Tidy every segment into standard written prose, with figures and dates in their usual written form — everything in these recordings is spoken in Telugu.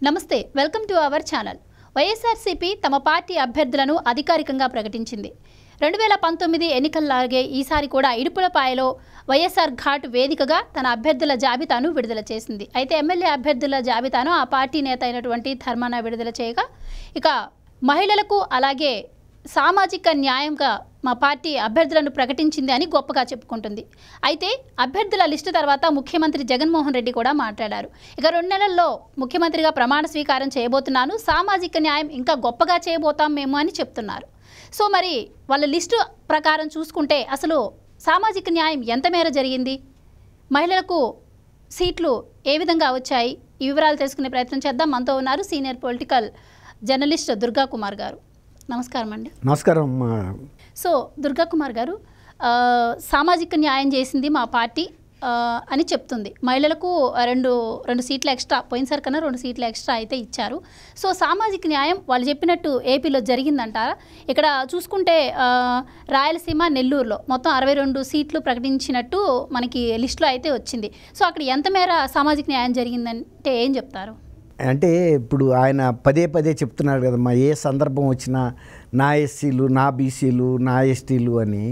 నమస్తే, welcome to our channel. YSRCP తమ పార్టీ అభ్యర్థులను అధికారికంగా ప్రకటించింది. 2019 ఎన్నికల్లాగే ఈసారి కూడా ఇడుపులపాయలో వైఎస్ఆర్ ఘాట్ వేదికగా తన అభ్యర్థుల జాబితాను విడుదల చేసింది. అయితే ఎమ్మెల్యే అభ్యర్థుల జాబితాను ఆ పార్టీ నేత అయినటువంటి ధర్మాన విడుదల చేయగా, ఇక మహిళలకు అలాగే సామాజిక న్యాయంగా మా పార్టీ అభ్యర్థులను ప్రకటించింది అని గొప్పగా చెప్పుకుంటుంది. అయితే అభ్యర్థుల లిస్టు తర్వాత ముఖ్యమంత్రి జగన్మోహన్ రెడ్డి కూడా మాట్లాడారు. ఇక 2 నెలల్లో ముఖ్యమంత్రిగా ప్రమాణ స్వీకారం చేయబోతున్నాను, సామాజిక న్యాయం ఇంకా గొప్పగా చేయబోతాం మేము అని చెప్తున్నారు. సో మరి వాళ్ళ లిస్టు ప్రకారం చూసుకుంటే అసలు సామాజిక న్యాయం ఎంత మేర జరిగింది, మహిళలకు సీట్లు ఏ విధంగా వచ్చాయి, ఈ వివరాలు తెలుసుకునే ప్రయత్నం చేద్దాం. మనతో ఉన్నారు senior political journalist Durga Kumar గారు. నమస్కారం అండి. నమస్కారం. సో దుర్గా కుమార్ గారు, సామాజిక న్యాయం చేసింది మా పార్టీ అని చెప్తుంది. మహిళలకు రెండు సీట్లు ఎక్స్ట్రా, పోయినసారి కన్నా 2 సీట్లు ఎక్స్ట్రా అయితే ఇచ్చారు. సో సామాజిక న్యాయం వాళ్ళు చెప్పినట్టు ఏపీలో జరిగిందంటారా? ఇక్కడ చూసుకుంటే రాయలసీమ, నెల్లూరులో మొత్తం 62 సీట్లు ప్రకటించినట్టు మనకి లిస్టులో అయితే వచ్చింది. సో అక్కడ ఎంత మేర సామాజిక న్యాయం జరిగిందంటే ఏం చెప్తారు? అంటే ఇప్పుడు ఆయన పదే పదే చెప్తున్నాడు కదమ్మా, ఏ సందర్భం వచ్చినా నా ఎస్సీలు, నా బీసీలు, నా ఎస్టీలు అని.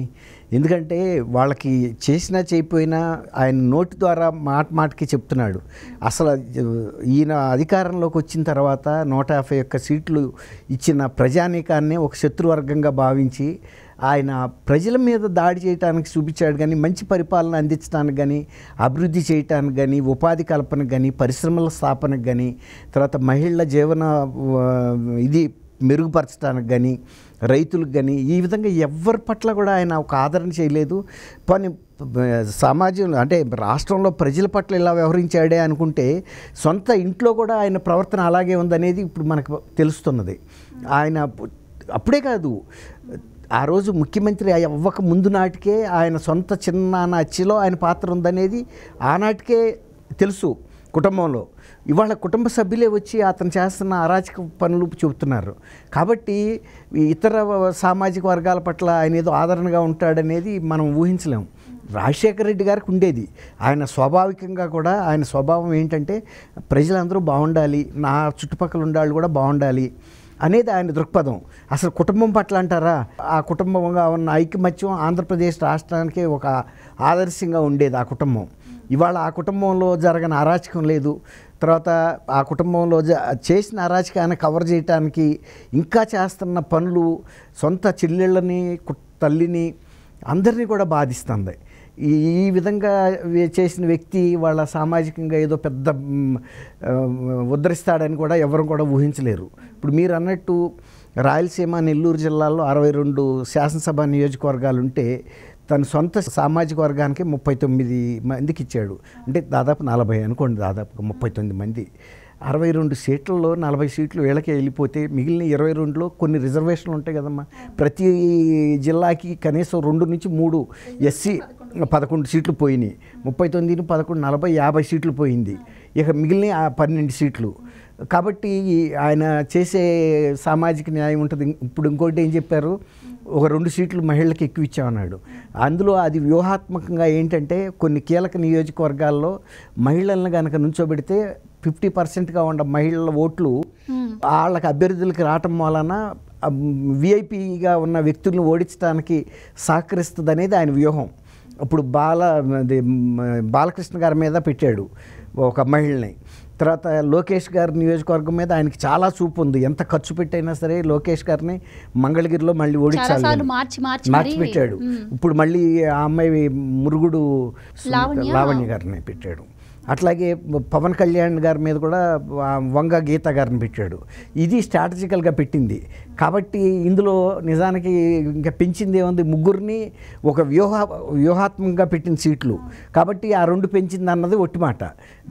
ఎందుకంటే వాళ్ళకి చేసినా చేయకపోయినా ఆయన నోటి ద్వారా మాటకి చెప్తున్నాడు. అసలు ఈయన అధికారంలోకి వచ్చిన తర్వాత 151 సీట్లు ఇచ్చిన ప్రజానీకాన్ని ఒక శత్రువర్గంగా భావించి ఆయన ప్రజల మీద దాడి చేయడానికి చూపించాడు. కానీ మంచి పరిపాలన అందించడానికి కానీ, అభివృద్ధి చేయడానికి కానీ, ఉపాధి కల్పనకు కానీ, పరిశ్రమల స్థాపనకు కానీ, తర్వాత మహిళల జీవన ఇది మెరుగుపరచడానికి కానీ, రైతులకు కానీ, ఈ విధంగా ఎవరి పట్ల కూడా ఆయన ఒక ఆదరణ చేయలేదు. కానీ సమాజంలో అంటే రాష్ట్రంలో ప్రజల పట్ల ఇలా వ్యవహరించాడే అనుకుంటే సొంత ఇంట్లో కూడా ఆయన ప్రవర్తన అలాగే ఉందనేది ఇప్పుడు మనకు తెలుస్తున్నది. ఆయన అప్పుడే కాదు, ఆ రోజు ముఖ్యమంత్రి అవ్వక ముందు నాటికే ఆయన సొంత చిన్నాన్న అచ్చిలో ఆయన పాత్ర ఉందనేది ఆనాటికే తెలుసు కుటుంబంలో. ఇవాళ కుటుంబ సభ్యులే వచ్చి అతను చేస్తున్న అరాచక పనులు చెబుతున్నారు. కాబట్టి ఇతర సామాజిక వర్గాల పట్ల ఆయన ఏదో ఆదరణగా ఉంటాడనేది మనం ఊహించలేము. రాజశేఖర రెడ్డి గారికి ఉండేది. ఆయన స్వాభావికంగా కూడా ఆయన స్వభావం ఏంటంటే ప్రజలందరూ బాగుండాలి, నా చుట్టుపక్కల ఉండాలి కూడా బాగుండాలి అనేది ఆయన దృక్పథం. అసలు కుటుంబం పట్ల అంటారా, ఆ కుటుంబంగా ఉన్న ఐకమత్యం ఆంధ్రప్రదేశ్ రాష్ట్రానికి ఒక ఆదర్శంగా ఉండేది ఆ కుటుంబం. ఇవాళ ఆ కుటుంబంలో జరగని అరాచకం లేదు. తర్వాత ఆ కుటుంబంలో చేసిన అరాచకాన్ని కవర్ చేయడానికి ఇంకా చేస్తున్న పనులు సొంత చెల్లెళ్ళని, తల్లిని, అందరినీ కూడా బాధిస్తుంది. ఈ విధంగా చేసిన వ్యక్తి వాళ్ళ సామాజికంగా ఏదో పెద్ద ఉద్ధరిస్తాడని కూడా ఎవరు కూడా ఊహించలేరు. ఇప్పుడు మీరు అన్నట్టు రాయలసీమ, నెల్లూరు జిల్లాల్లో 62 శాసనసభ నియోజకవర్గాలు ఉంటే తన సొంత సామాజిక వర్గానికి 39 మందికి ఇచ్చాడు. అంటే దాదాపు 40 అనుకోండి, దాదాపుగా 39 మంది. 62 సీట్లలో 40 సీట్లు వీళ్ళకే వెళ్ళిపోతే మిగిలిన 22లో కొన్ని రిజర్వేషన్లు ఉంటాయి కదమ్మా. ప్రతి జిల్లాకి కనీసం 2 నుంచి 3 ఎస్సీ 11 సీట్లు పోయినాయి. 39, 11, 40, 50 సీట్లు పోయింది. ఇక మిగిలిన 12 సీట్లు. కాబట్టి ఆయన చేసే సామాజిక న్యాయం ఉంటుంది. ఇప్పుడు ఇంకోటి ఏం చెప్పారు, ఒక 2 సీట్లు మహిళలకు ఎక్కువ ఇచ్చామన్నాడు. అందులో అది వ్యూహాత్మకంగా ఏంటంటే కొన్ని కీలక నియోజకవర్గాల్లో మహిళలను కనుక నుంచోబెడితే 50%గా ఉన్న మహిళల ఓట్లు వాళ్ళకి అభ్యర్థులకి రావటం వలన విఐపిగా ఉన్న వ్యక్తులను ఓడించడానికి సహకరిస్తుంది అనేది ఆయన వ్యూహం. ఇప్పుడు బాలకృష్ణ గారి మీద పెట్టాడు ఒక మహిళని. తర్వాత లోకేష్ గారి నియోజకవర్గం మీద ఆయనకి చాలా చూపు ఉంది. ఎంత ఖర్చు పెట్టైనా సరే లోకేష్ గారిని మంగళగిరిలో మళ్ళీ ఓడించాలి మార్చి పెట్టాడు. ఇప్పుడు మళ్ళీ ఆ అమ్మాయి మురుగుడు లావణ్య గారిని పెట్టాడు. అట్లాగే పవన్ కళ్యాణ్ గారి మీద కూడా వంగ గీత గారిని పెట్టాడు. ఇది స్ట్రాటజికల్గా పెట్టింది. కాబట్టి ఇందులో నిజానికి ఇంకా పెంచింది ఏముంది, ముగ్గురిని ఒక వ్యూహాత్మకంగా పెట్టిన సీట్లు. కాబట్టి ఆ 2 పెంచింది అన్నది ఒట్టి మాట.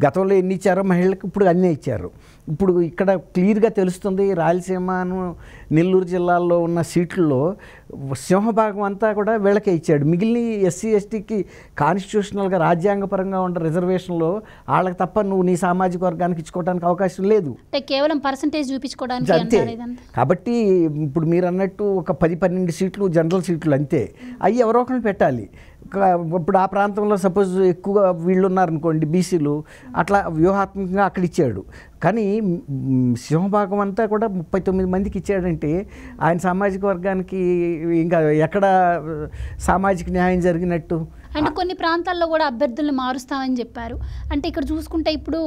గతంలో ఎన్ని ఇచ్చారో మహిళలకు ఇప్పుడు అన్నీ ఇచ్చారు. ఇప్పుడు ఇక్కడ క్లియర్గా తెలుస్తుంది, రాయలసీమను, నెల్లూరు జిల్లాల్లో ఉన్న సీట్లలో సింహభాగం అంతా కూడా వీళ్ళకే ఇచ్చాడు. మిగిలిన ఎస్సీ ఎస్టీకి కాన్స్టిట్యూషనల్గా రాజ్యాంగపరంగా ఉన్న రిజర్వేషన్లో వాళ్ళకి తప్ప నువ్వు నీ సామాజిక వర్గానికి ఇచ్చుకోవడానికి అవకాశం లేదు. కేవలం పర్సంటేజ్ చూపించుకోవడానికి అంతే. కాబట్టి ఇప్పుడు మీరు అన్నట్టు ఒక 10-12 సీట్లు జనరల్ సీట్లు అంతే. అవి ఎవరో ఒకరిని పెట్టాలి. ఇప్పుడు ఆ ప్రాంతంలో సపోజ్ ఎక్కువగా వీళ్ళు ఉన్నారనుకోండి బీసీలు, అట్లా వ్యూహాత్మకంగా అక్కడ ఇచ్చాడు. కానీ సింహభాగం అంతా కూడా 39 మందికి ఇచ్చాడంటే ఆయన సామాజిక వర్గానికి ఇంకా ఎక్కడ సామాజిక న్యాయం జరిగినట్టు? అంటే కొన్ని ప్రాంతాల్లో కూడా అభ్యర్థులను మారుస్తామని చెప్పారు. అంటే ఇక్కడ చూసుకుంటే ఇప్పుడు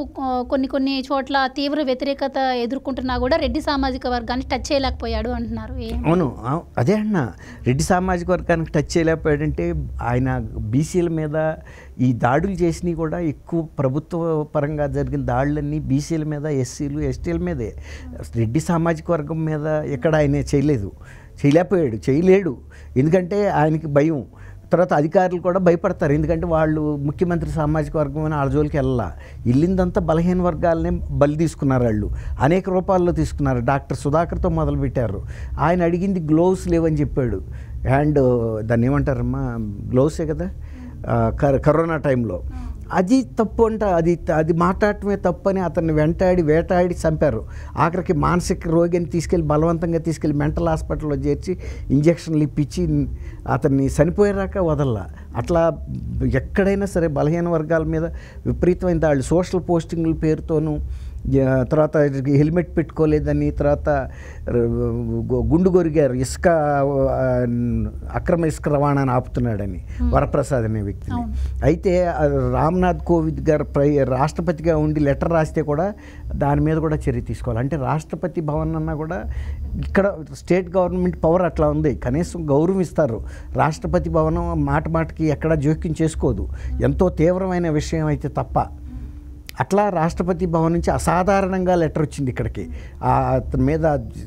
కొన్ని చోట్ల తీవ్ర వ్యతిరేకత ఎదుర్కొంటున్నా కూడా రెడ్డి సామాజిక వర్గాన్ని టచ్ చేయలేకపోయాడు అంటున్నారు. అవును, అదే అన్న, రెడ్డి సామాజిక వర్గానికి టచ్ చేయలేకపోయాడంటే ఆయన బీసీల మీద ఈ దాడులు చేసినవి కూడా ఎక్కువ ప్రభుత్వ పరంగా జరిగిన దాడులన్నీ బీసీల మీద, ఎస్సీలు, ఎస్టీల మీదే. రెడ్డి సామాజిక వర్గం మీద ఎక్కడ ఆయన చేయలేడు. ఎందుకంటే ఆయనకి భయం. తర్వాత అధికారులు కూడా భయపడతారు, ఎందుకంటే వాళ్ళు ముఖ్యమంత్రి సామాజిక వర్గం అని వాళ్ళ జోలికి వెళ్ళిందంతా బలహీన వర్గాలనే బలి తీసుకున్నారు. వాళ్ళు అనేక రూపాల్లో తీసుకున్నారు. డాక్టర్ సుధాకర్తో మొదలుపెట్టారు. ఆయన అడిగింది గ్లోవ్స్ లేవని చెప్పాడు. హ్యాండ్ దాన్ని ఏమంటారమ్మా, గ్లోవ్సే కదా కరోనా టైంలో. అది తప్పు అంట, అది మాట్లాడటమే తప్పు అని అతన్ని వేటాడి చంపారు. ఆఖరికి మానసిక రోగిని బలవంతంగా తీసుకెళ్ళి మెంటల్ హాస్పిటల్లో చేర్చి ఇంజక్షన్లు ఇప్పించి అతన్ని చనిపోయేరాక వదల్లా. అట్లా ఎక్కడైనా సరే బలహీన వర్గాల మీద విపరీతమైన దాళ్ళు, సోషల్ పోస్టింగ్ల పేరుతోనూ, తర్వాత హెల్మెట్ పెట్టుకోలేదని, తర్వాత గుండు కొరిగారు, అక్రమ ఇసుక రవాణాను ఆపుతున్నాడని వరప్రసాద్ అనే వ్యక్తిని. అయితే రామ్నాథ్ కోవింద్ గారు రాష్ట్రపతిగా ఉండి లెటర్ రాస్తే కూడా దాని మీద కూడా చర్య తీసుకోవాలి. అంటే రాష్ట్రపతి భవన్ అన్నా కూడా ఇక్కడ స్టేట్ గవర్నమెంట్ పవర్ అట్లా ఉంది, కనీసం గౌరవిస్తారు. రాష్ట్రపతి భవనం మాటకి ఎక్కడా జోక్యం చేసుకోదు, ఎంతో తీవ్రమైన విషయం అయితే తప్ప. అట్లా రాష్ట్రపతి భవన్ నుంచి అసాధారణంగా లెటర్ వచ్చింది ఇక్కడికి, అతని మీద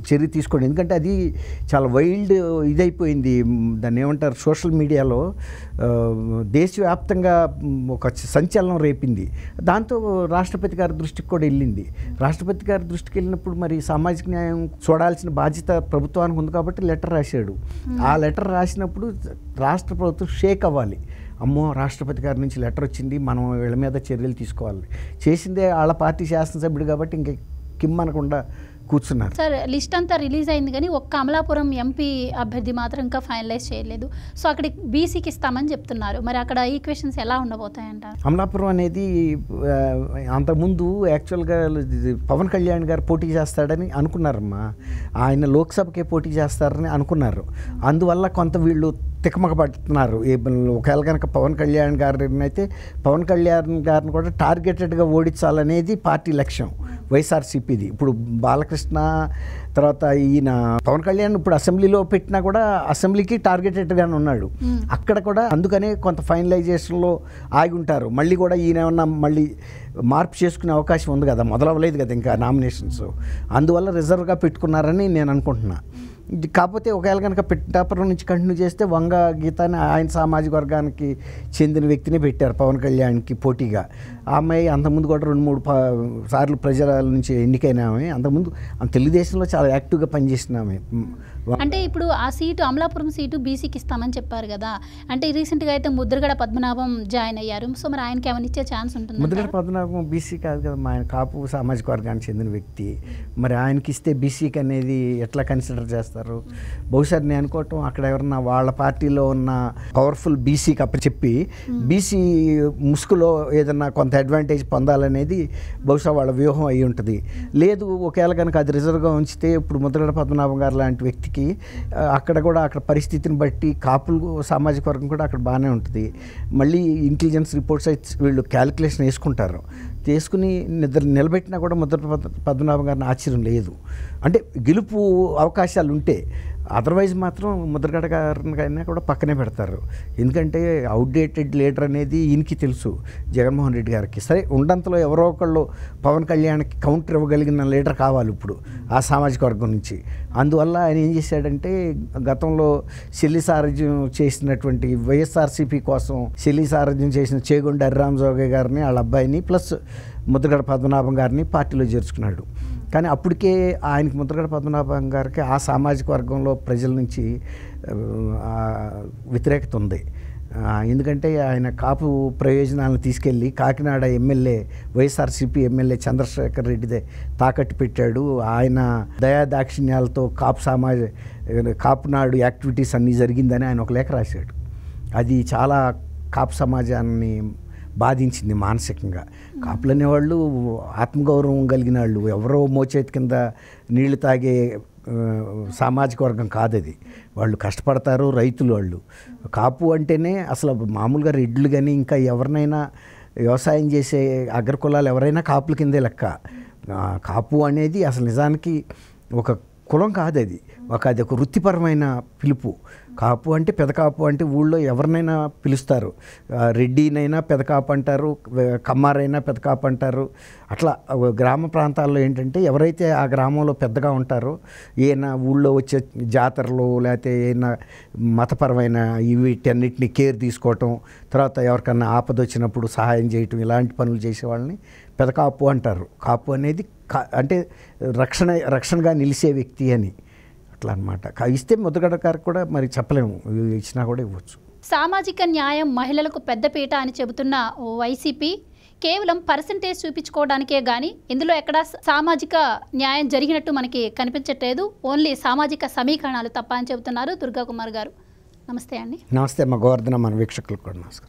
చర్య తీసుకోండి. ఎందుకంటే అది చాలా వైల్డ్ ఇదైపోయింది, దాన్ని ఏమంటారు, సోషల్ మీడియాలో దేశవ్యాప్తంగా ఒక సంచలనం రేపింది. దాంతో రాష్ట్రపతి గారి దృష్టికి కూడా వెళ్ళింది. రాష్ట్రపతి గారి దృష్టికి వెళ్ళినప్పుడు మరి సామాజిక న్యాయం చూడాల్సిన బాధ్యత ప్రభుత్వానికి ఉంది కాబట్టి లెటర్ రాశాడు. ఆ లెటర్ రాసినప్పుడు రాష్ట్ర ప్రభుత్వం షేక్ అవ్వాలి. అమ్మో, రాష్ట్రపతి గారి నుంచి లెటర్ వచ్చింది, మనం వీళ్ళ మీద చర్యలు తీసుకోవాలి. చేసిందే వాళ్ళ పార్టీ శాసనసభ్యుడు కాబట్టి ఇంక కిమ్మనకుండా కూర్చున్నారు. సార్, లిస్ట్ అంతా రిలీజ్ అయింది కానీ ఒక్క అమలాపురం ఎంపీ అభ్యర్థి మాత్రం ఇంకా ఫైనలైజ్ చేయలేదు. సో అక్కడ బీసీకి ఇస్తామని చెప్తున్నారు. మరి అక్కడ ఈక్వేషన్స్ ఎలా ఉండబోతాయంటారు? అమలాపురం అనేది అంతకుముందు యాక్చువల్గా పవన్ కళ్యాణ్ గారు పోటీ చేస్తాడని అనుకున్నారమ్మా. ఆయన లోక్సభకే పోటీ చేస్తారని అనుకున్నారు. అందువల్ల కొంత వీళ్ళు తికమక పడుతున్నారు. ఒకవేళ కనుక పవన్ కళ్యాణ్ గారిని అయితే పవన్ కళ్యాణ్ గారిని కూడా టార్గెటెడ్గా ఓడించాలనేది పార్టీ లక్ష్యం వైఎస్ఆర్సీపీది. ఇప్పుడు బాలకృష్ణ తర్వాత ఈయన పవన్ కళ్యాణ్ ఇప్పుడు అసెంబ్లీలో పెట్టినా కూడా అసెంబ్లీకి టార్గెటెడ్గానే ఉన్నాడు. అక్కడ కూడా అందుకనే కొంత ఫైనలైజేషన్లో ఆగి ఉంటారు. మళ్ళీ కూడా ఈయన ఏమన్నా మళ్ళీ మార్పు చేసుకునే అవకాశం ఉంది కదా, మొదలవ్వలేదు కదా ఇంకా నామినేషన్స్, అందువల్ల రిజర్వ్గా పెట్టుకున్నారని నేను అనుకుంటున్నా. కాకపోతే ఒకవేళ కనుక పిఠాపురం నుంచి కంటిన్యూ చేస్తే వంగ గీతాని ఆయన సామాజిక వర్గానికి చెందిన వ్యక్తిని పెట్టారు పవన్ కళ్యాణ్కి పోటీగా. ఆ అమ్మాయి అంతకుముందు కూడా 2-3 సార్లు ప్రజల నుంచి ఎన్నికైన ఆమె. అంతకుముందు తెలుగుదేశంలో చాలా యాక్టివ్గా పనిచేసిన ఆమె. అంటే ఇప్పుడు ఆ సీటు అమలాపురం సీటు బీసీకి ఇస్తామని చెప్పారు కదా, అంటే రీసెంట్గా అయితే ముద్రగడ పద్మనాభం జాయిన్ అయ్యారు. సో మరి ఆయనకి ఏమైనా ఇచ్చే ఛాన్స్ ఉంటుంది? ముద్రగడ పద్మనాభం బీసీ కాదు కదా, ఆయన కాపు సామాజిక వర్గానికి చెందిన వ్యక్తి. మరి ఆయనకి ఇస్తే బీసీకి అనేది ఎట్లా కన్సిడర్ చేస్తారు? బహుశా నేను అనుకోవటం అక్కడ ఎవరన్నా వాళ్ళ పార్టీలో ఉన్న పవర్ఫుల్ బీసీకి అప్పచెప్పి బీసీ ముసుగులో ఏదన్నా కొంత అడ్వాంటేజ్ పొందాలనేది బహుశా వాళ్ళ వ్యూహం అయి ఉంటుంది. లేదు ఒకవేళ కనుక అది రిజర్వ్గా ఉంచితే ఇప్పుడు ముద్రగడ పద్మనాభం గారు లాంటి వ్యక్తికి అక్కడ పరిస్థితిని బట్టి కాపులు సామాజిక వర్గం కూడా అక్కడ బాగానే ఉంటుంది. మళ్ళీ ఇంటెలిజెన్స్ రిపోర్ట్స్ అయితే వీళ్ళు క్యాలిక్యులేషన్ వేసుకుంటారు. తీసుకుని నిలబెట్టినా కూడా ముద్రగడ పద్మనాభం గారిని ఆశ్చర్యం లేదు. అంటే గెలుపు అవకాశాలు ఉంటే, అదర్వైజ్ మాత్రం ముద్రగడ గారిని కూడా పక్కనే పెడతారు. ఎందుకంటే అవుట్డేటెడ్ లీడర్ అనేది ఈయనకి తెలుసు, జగన్మోహన్ రెడ్డి గారికి. సరే ఉండంతలో ఎవరో ఒకళ్ళు పవన్ కళ్యాణ్కి కౌంటర్ ఇవ్వగలిగిన లీడర్ కావాలి ఇప్పుడు ఆ సామాజిక వర్గం నుంచి. అందువల్ల ఆయన ఏం చేశాడంటే గతంలో శల్లి సారథ్యం చేసినటువంటి వైఎస్ఆర్సీపీ కోసం శల్లి సారథ్యం చేసిన చేగొండ హరిరామజోగయ్య గారిని, వాళ్ళ అబ్బాయిని, ప్లస్ ముద్రగడ పద్మనాభం గారిని పార్టీలో చేర్చుకున్నాడు. కానీ అప్పటికే ఆయనకి ముద్రగడ పద్మనాభం గారికి ఆ సామాజిక వర్గంలో ప్రజల నుంచి వ్యతిరేకత ఉంది. ఎందుకంటే ఆయన కాపు ప్రయోజనాలను తీసుకెళ్ళి కాకినాడ ఎమ్మెల్యే వైఎస్ఆర్సీపీ ఎమ్మెల్యే చంద్రశేఖర్ రెడ్డిదే తాకట్టు పెట్టాడు. ఆయన దయాదాక్షిణ్యాలతో కాపునాడు యాక్టివిటీస్ అన్నీ జరిగిందని ఆయన ఒక లేఖ రాశాడు. అది చాలా కాపు సమాజాన్ని బాధించింది మానసికంగా. కాపులు అనేవాళ్ళు ఆత్మగౌరవం కలిగిన వాళ్ళు, ఎవరో మోచేతి కింద నీళ్లు తాగే సామాజిక వర్గం కాదు అది. వాళ్ళు కష్టపడతారు, రైతులు వాళ్ళు. కాపు అంటేనే అసలు మామూలుగా రెడ్లు కానీ ఇంకా ఎవరినైనా వ్యవసాయం చేసే అగ్రకులాలు ఎవరైనా కాపుల కిందే లెక్క. కాపు అనేది అసలు నిజానికి ఒక కులం కాదు, అది ఒక వృత్తిపరమైన పిలుపు. కాపు అంటే పెదకాపు అంటే ఊళ్ళో ఎవరినైనా పిలుస్తారు. రెడ్డినైనా పెదకాపు అంటారు, కమ్మారైనా పెదకాపు అంటారు. అట్లా గ్రామ ప్రాంతాల్లో ఏంటంటే ఎవరైతే ఆ గ్రామంలో పెద్దగా ఉంటారో, ఏమైనా ఊళ్ళో వచ్చే జాతరలు లేకపోతే ఏమైనా మతపరమైన వీటన్నిటిని కేర్ తీసుకోవటం, తర్వాత ఎవరికన్నా ఆపద వచ్చినప్పుడు సహాయం చేయటం, ఇలాంటి పనులు చేసే వాళ్ళని పెదకాపు అంటారు. కాపు అనేది అంటే రక్షణగా నిలిచే వ్యక్తి అని అట్లా అనమాట. ఇస్తే ముద్రగడ గారికి కూడా మరి చెప్పలేము, ఇచ్చినా కూడా ఇవ్వచ్చు. సామాజిక న్యాయం మహిళలకు పెద్దపీట అని చెబుతున్న వైసీపీ కేవలం పర్సంటేజ్ చూపించుకోవడానికే కానీ ఇందులో ఎక్కడ సామాజిక న్యాయం జరిగినట్టు మనకి కనిపించట్లేదు. ఓన్లీ సామాజిక సమీకరణాలు తప్ప అని చెబుతున్నారు దుర్గా కుమార్ గారు. నమస్తే అండి. నమస్తే అమ్మ గోవర్ధన, మన వీక్షకులకు కూడా నమస్కారం.